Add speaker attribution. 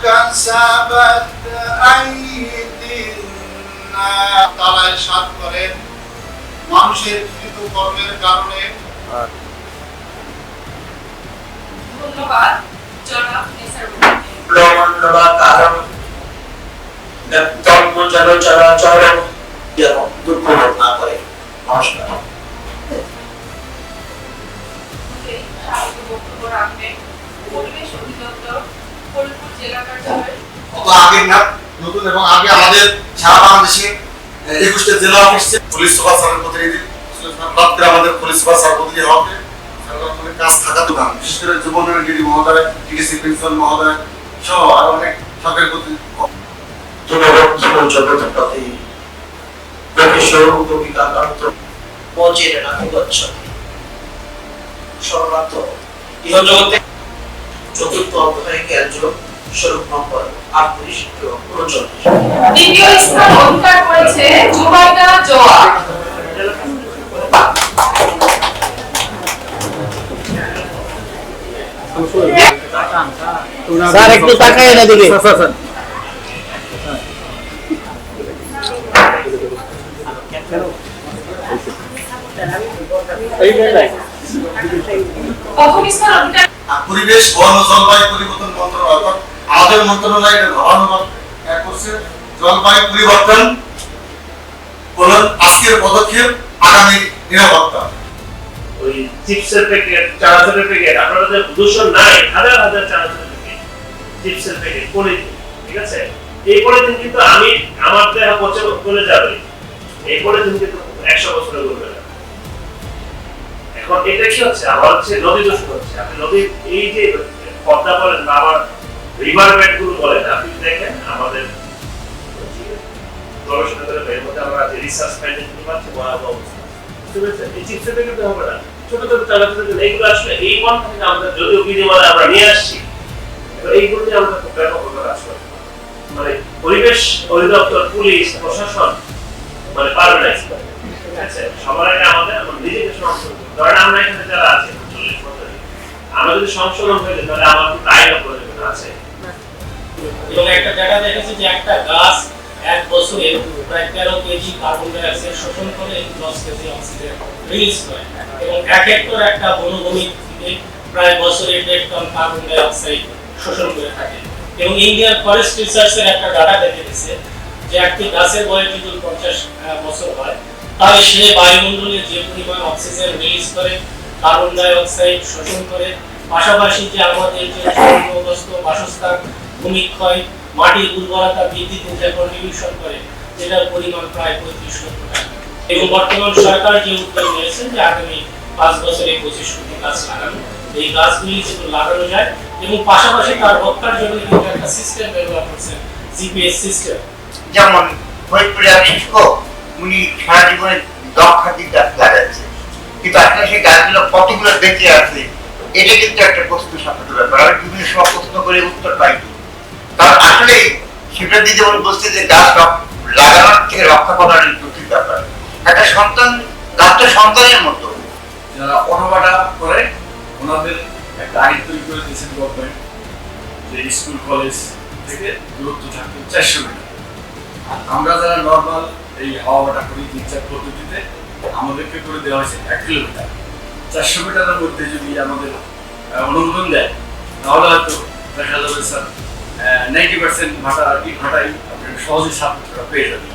Speaker 1: كسبت أيدينا তারাই সাত করেন মানুষের কৃত কর্মের কারণে।
Speaker 2: ধন্যবাদ জনাব নেসার
Speaker 3: ধন্যবাদ কারণ ধর্ম যেন চলাচল যেন দুর্ঘটনা না করে। নমস্কার।
Speaker 2: বক্তব্য রাখবেন পরিবেশ অধিদপ্তর ফরিদপুর জেলা কার্যালয়।
Speaker 1: আগে না নতুন এবং আগে আমাদের সারা বাংলাদেশে 21টা জেলা অফিসে পুলিশ সুপার স্যারের প্রতিনিধি রাত্রে আমাদের পুলিশ সুপার স্যার প্রতিনিধি হবে সরকারের কাজ থাকা দোকান বিশেষ করে যুবনের ডিডি মহোদয় টিডিসি প্রিন্সিপাল মহোদয় সহ আরো অনেক সরকারের প্রতিনিধি
Speaker 3: জীবন জগতের প্রতি ভূমিকা কান্ত মজির নাকি গচ্ছতি সর্বার্থ ইহজগতে চতুর্থ অধ্যায় জ্ঞানযোগ স্বরূপ নম্বর 38 ও 39।
Speaker 2: দ্বিতীয় স্থান অধিকার করেছে জুবাইদা জোয়া।
Speaker 4: স্যার একটু তাকায় না দিকে
Speaker 2: প্রথম স্থান অধিকার
Speaker 1: পরিবেশ বন ও জলবায়ু পরিবর্তন মন্ত্রণালয় অর্থাৎ আমাদের মন্ত্রণালয় এটা ধরানুবাদ করছে জলবায়ু পরিবর্তন বলুন আজকের পদক্ষেপ আগামী নিরাপত্তা।
Speaker 5: ওই চিপসের প্যাকেট চানাচুরের প্যাকেট আপনারা যে দূষণ নাই হাজার হাজার চানাচুরের প্যাকেট চিপসের প্যাকেট পলিথিন ঠিক আছে এই পলিথিন কিন্তু আমি আমার দেহ পচে গলে যাবে এই পলিথিন কিন্তু 100 বছরে গলবে না। এখন এটা কি হচ্ছে আমার হচ্ছে নদী দূষণ হচ্ছে আপনি নদীর এই যে পদ্মা বলেন বা আমার রিভার বেড গুলো বলেন আপনি দেখেন আমাদের গবেষণা করে বের মধ্যে আমরা যে রিসার্চ ফাইন্ডিং করতে পারছি ভয়াবহ অবস্থা ঠিক আছে এই চিপসের প্যাকেট হবে না ছোট ছোট চালাতে এইগুলো আসলে এই পয়েন্ট থেকে আমাদের যদিও বিধিমালা আমরা নিয়ে আসছি এইগুলো নিয়ে আমরা খুব ব্যাপকভাবে কাজ করতে মানে পরিবেশ অধিদপ্তর পুলিশ প্রশাসন মানে পারবে না ঠিক আছে সবার আগে আমাদের নিজেকে সংশোধন ধরেন আমরা এখানে যারা আছে 40 বছর আমরা যদি সংশোধন হয়ে যায় তাহলে আমার কিন্তু আইন প্রয়োজন আছে
Speaker 4: এবং একটা জায়গা দেখেছি যে একটা গাছ এক বছরে প্রায় 13 কেজি কার্বন ডাই অক্সাইড শোষণ করে 10 কেজি অক্সিজেন রিলিজ করে এবং এক হেক্টর একটা বনভূমি থেকে প্রায় বছরে 1.5 টন কার্বন ডাই অক্সাইড শোষণ করে থাকে। এবং ইন্ডিয়ান ফরেস্ট রিসার্চের একটা ডাটা দেখিয়েছে যে একটি গাছের বয়স যদি 50 বছর হয় তাহলে সে বায়ুমণ্ডলে যে পরিমাণ অক্সিজেন রিলিজ করে কার্বন ডাই অক্সাইড শোষণ করে পাশাপাশি যে আমাদের যে জলগ্রস্ত বাসস্থান ভূমিক্ষয় মাটির উর্বরতা বৃদ্ধিতে যে কন্ট্রিবিউশন করে যেটার পরিমাণ প্রায় 35 লক্ষ টাকা। এবং বর্তমান সরকার যে উদ্যোগ নিয়েছে যে আগামী 5 বছরে 25 কোটি গাছ লাগানো এই গাছগুলি যেগুলো লাগানো যায় এবং পাশাপাশি তার রক্ষার জন্য কিন্তু একটা সিস্টেম ব্যবহার করছেন জিপিএস সিস্টেম।
Speaker 6: যেমন ফরিদপুরের শিক্ষক উনি সারা জীবনে লক্ষাধিক গাছ লাগাচ্ছে কিন্তু আসলে সেই গাছগুলো কতগুলো বেঁচে আছে এটা কিন্তু একটা প্রশ্ন সাপেক্ষ ব্যাপার। আমি বিভিন্ন সময় প্রশ্ন করে উত্তর পাইনি কারণ আসলে সেটা দিয়ে যেমন বলছে যে গাছ লাগানোর থেকে রক্ষা করার কঠিন ব্যাপার। একটা সন্তান গাছ তো সন্তানের মতো
Speaker 7: যারা অটোভাটা করে ওনাদের একটা আইন তৈরি করে দিয়েছেন গভর্নমেন্ট যে স্কুল কলেজ থেকে দূরত্ব থাকবে 400 মিটার। আমরা যারা নর্মাল এই হাওয়াটা করি তিন-চার পদ্ধতিতে আমাদেরকে করে দেওয়া হয়েছে 1 কিলোমিটার। 400 মিটারের মধ্যে যদি আমাদের অনুমোদন দেয় তাহলে হয়তো দেখা যাবে স্যার 90% ভাটা ইট ভাটাই আপনি সহজে ছাত্ররা পেয়ে যাবেন।